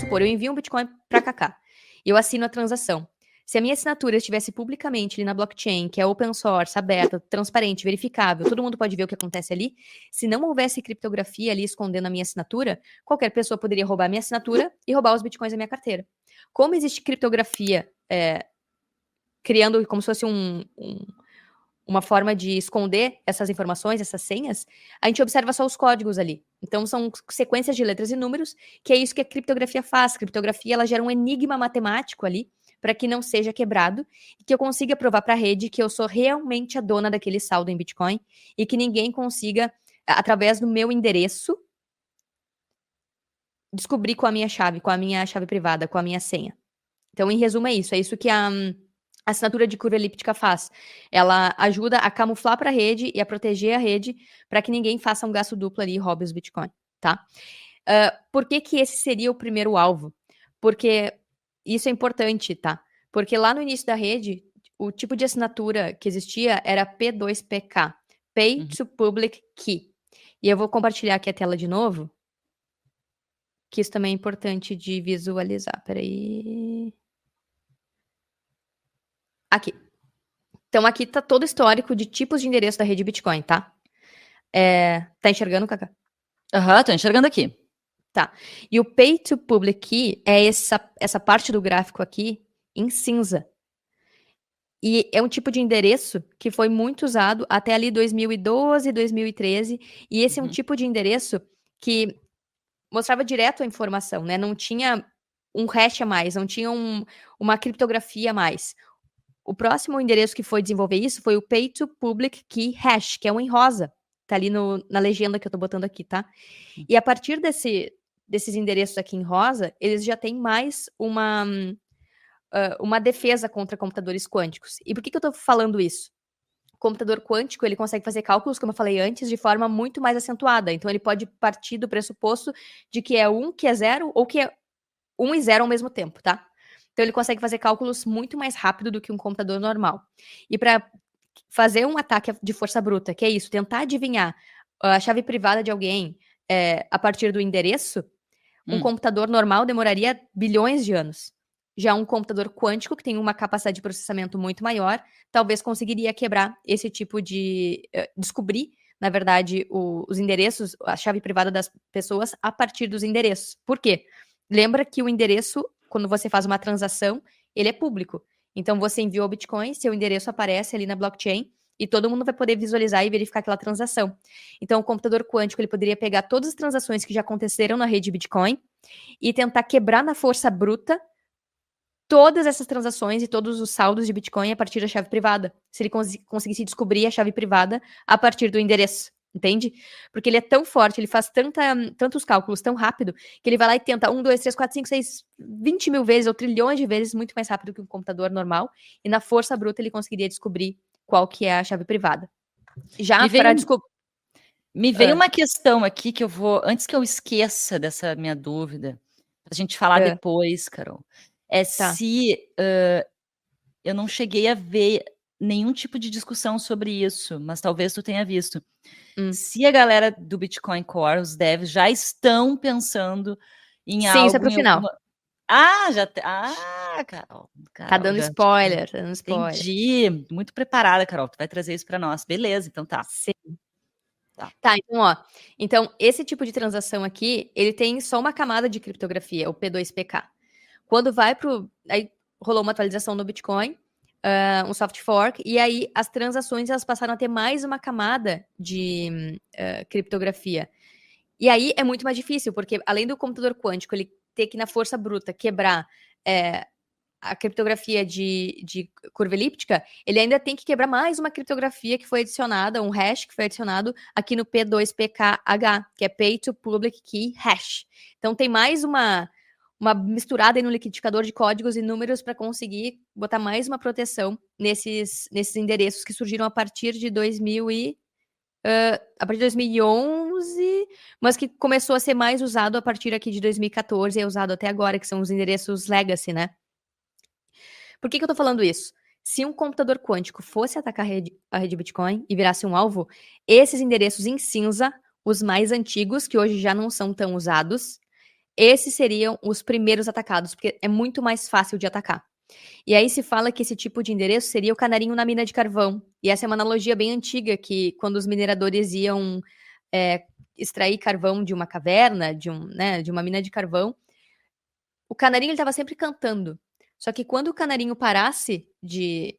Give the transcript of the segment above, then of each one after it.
supor, eu envio um Bitcoin para Kaká e eu assino a transação. Se a minha assinatura estivesse publicamente ali na blockchain, que é open source, aberta, transparente, verificável, todo mundo pode ver o que acontece ali, se não houvesse criptografia ali escondendo a minha assinatura, qualquer pessoa poderia roubar a minha assinatura e roubar os bitcoins da minha carteira. Como existe criptografia criando como se fosse uma forma de esconder essas informações, essas senhas, a gente observa só os códigos ali. Então, são sequências de letras e números, que é isso que a criptografia faz. A criptografia, ela gera um enigma matemático ali, para que não seja quebrado, e que eu consiga provar para a rede que eu sou realmente a dona daquele saldo em Bitcoin, e que ninguém consiga, através do meu endereço, descobrir com a minha chave privada, com a minha senha. Então, em resumo, é isso que a assinatura de curva elíptica faz. Ela ajuda a camuflar para a rede e a proteger a rede para que ninguém faça um gasto duplo ali e roube os Bitcoin, tá? Por que esse seria o primeiro alvo? Porque isso é importante, tá? Porque lá no início da rede, o tipo de assinatura que existia era P2PK, Pay to Public Key. E eu vou compartilhar aqui a tela de novo, que isso também é importante de visualizar. Peraí. Aqui. Então, aqui tá todo o histórico de tipos de endereço da rede Bitcoin, tá? Tá enxergando, Cacá? Aham, tô enxergando aqui. Tá. E o Pay to Public Key é essa parte do gráfico aqui em cinza. E é um tipo de endereço que foi muito usado até ali 2012, 2013. E esse é um tipo de endereço que mostrava direto a informação, né? Não tinha um hash a mais, não tinha uma criptografia a mais. O próximo endereço que foi desenvolver isso foi o Pay to Public Key Hash, que é um em rosa. Tá ali na legenda que eu tô botando aqui, tá? E a partir desses endereços aqui em rosa, eles já têm mais uma defesa contra computadores quânticos. E por que eu tô falando isso? O computador quântico, ele consegue fazer cálculos, como eu falei antes, de forma muito mais acentuada. Então, ele pode partir do pressuposto de que é 1, que é 0, ou que é 1 e 0 ao mesmo tempo, tá? Então, ele consegue fazer cálculos muito mais rápido do que um computador normal. E para fazer um ataque de força bruta, que é isso, tentar adivinhar a chave privada de alguém a partir do endereço, um computador normal demoraria bilhões de anos. Já um computador quântico, que tem uma capacidade de processamento muito maior, talvez conseguiria quebrar esse tipo de... descobrir, na verdade, os endereços, a chave privada das pessoas a partir dos endereços. Por quê? Lembra que o endereço, quando você faz uma transação, ele é público. Então, você enviou o Bitcoin, seu endereço aparece ali na blockchain e todo mundo vai poder visualizar e verificar aquela transação. Então, o computador quântico, ele poderia pegar todas as transações que já aconteceram na rede Bitcoin e tentar quebrar na força bruta todas essas transações e todos os saldos de Bitcoin a partir da chave privada. Se ele conseguisse descobrir a chave privada a partir do endereço. Entende? Porque ele é tão forte, ele faz tantos cálculos tão rápido, que ele vai lá e tenta 1, 2, 3, 4, 5, 6, 20 mil vezes ou trilhões de vezes muito mais rápido que um computador normal. E na força bruta ele conseguiria descobrir qual que é a chave privada. Já para descobrir... Me veio uma questão aqui que eu vou... Antes que eu esqueça dessa minha dúvida, pra gente falar depois, Carol. Se... eu não cheguei a ver nenhum tipo de discussão sobre isso, mas talvez tu tenha visto. Se a galera do Bitcoin Core, os devs, já estão pensando em algo... Sim, isso é pro final. já... Carol. Tá dando spoiler, tá dando spoiler. Entendi. Muito preparada, Carol. Tu vai trazer isso para nós. Beleza, então tá. Sim. Tá, então, ó. Então, esse tipo de transação aqui, ele tem só uma camada de criptografia, o P2PK. Quando vai pro... Aí rolou uma atualização no Bitcoin, um soft fork, e aí as transações, elas passaram a ter mais uma camada de criptografia. E aí é muito mais difícil, porque além do computador quântico, ele ter que, na força bruta, quebrar a criptografia de curva elíptica, ele ainda tem que quebrar mais uma criptografia que foi adicionada, um hash que foi adicionado aqui no P2PKH, que é Pay to Public Key Hash. Então tem mais uma misturada aí no liquidificador de códigos e números para conseguir botar mais uma proteção nesses endereços que surgiram a partir de 2011, mas que começou a ser mais usado a partir aqui de 2014 e é usado até agora, que são os endereços legacy, né? Por que eu tô falando isso? Se um computador quântico fosse atacar a rede Bitcoin e virasse um alvo, esses endereços em cinza, os mais antigos, que hoje já não são tão usados, esses seriam os primeiros atacados, porque é muito mais fácil de atacar. E aí se fala que esse tipo de endereço seria o canarinho na mina de carvão. E essa é uma analogia bem antiga, que quando os mineradores iam extrair carvão de uma caverna, de uma mina de carvão, o canarinho estava sempre cantando. Só que quando o canarinho parasse de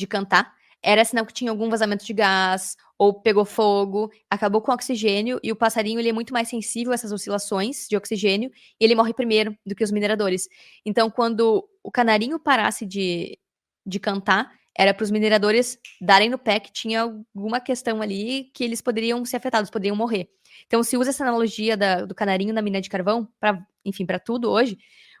cantar, era sinal que tinha algum vazamento de gás, ou pegou fogo, acabou com o oxigênio, e o passarinho ele é muito mais sensível a essas oscilações de oxigênio, e ele morre primeiro do que os mineradores. Então, quando o canarinho parasse de cantar, era para os mineradores darem no pé que tinha alguma questão ali que eles poderiam ser afetados, poderiam morrer. Então, se usa essa analogia do canarinho na mina de carvão, enfim, para tudo hoje,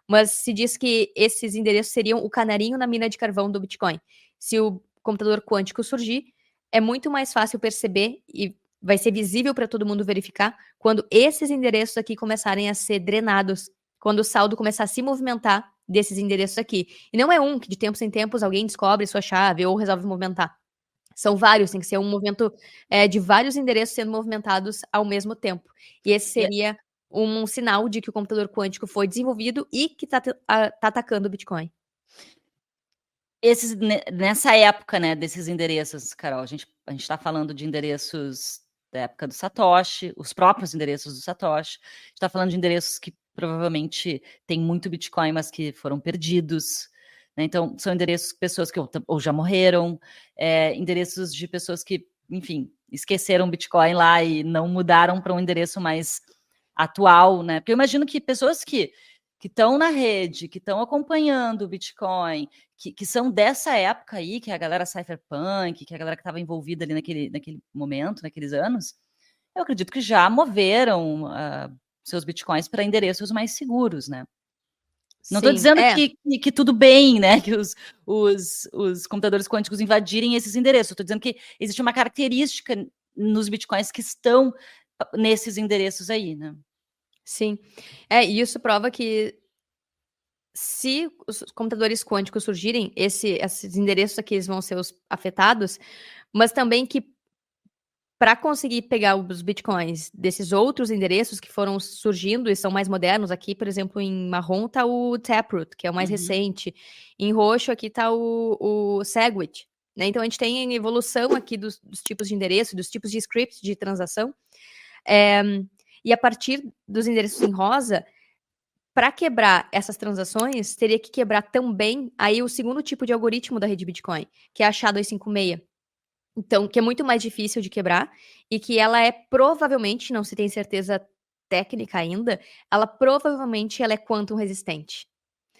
mas se diz que esses endereços seriam o canarinho na mina de carvão do Bitcoin. Se o computador quântico surgir, é muito mais fácil perceber e vai ser visível para todo mundo verificar quando esses endereços aqui começarem a ser drenados, quando o saldo começar a se movimentar desses endereços aqui. E não é um que de tempos em tempos alguém descobre sua chave ou resolve movimentar. São vários, tem que ser um movimento de vários endereços sendo movimentados ao mesmo tempo. E esse seria um sinal de que o computador quântico foi desenvolvido e que está atacando o Bitcoin. Nessa época, né, desses endereços, Carol, a gente está falando de endereços da época do Satoshi, os próprios endereços do Satoshi, a gente está falando de endereços que provavelmente têm muito Bitcoin, mas que foram perdidos, né? Então, são endereços de pessoas que ou já morreram, endereços de pessoas que, enfim, esqueceram Bitcoin lá e não mudaram para um endereço mais atual, né? Porque eu imagino que pessoas que estão na rede, que estão acompanhando o Bitcoin, que são dessa época aí, que é a galera cypherpunk, que é a galera que estava envolvida ali naquele momento, naqueles anos, eu acredito que já moveram seus Bitcoins para endereços mais seguros, né? Não estou dizendo que tudo bem, né? Que os computadores quânticos invadirem esses endereços. Estou dizendo que existe uma característica nos Bitcoins que estão nesses endereços aí, né? Sim. E isso prova que se os computadores quânticos surgirem, esses endereços aqui eles vão ser os afetados, mas também que para conseguir pegar os bitcoins desses outros endereços que foram surgindo e são mais modernos, aqui, por exemplo, em marrom tá o Taproot, que é o mais recente, em roxo aqui tá o Segwit, né? Então a gente tem evolução aqui dos tipos de endereço, dos tipos de scripts de transação, e a partir dos endereços em rosa, para quebrar essas transações, teria que quebrar também aí o segundo tipo de algoritmo da rede Bitcoin, que é a SHA-256. Então, que é muito mais difícil de quebrar e que ela é provavelmente, não se tem certeza técnica ainda, ela é quantum resistente.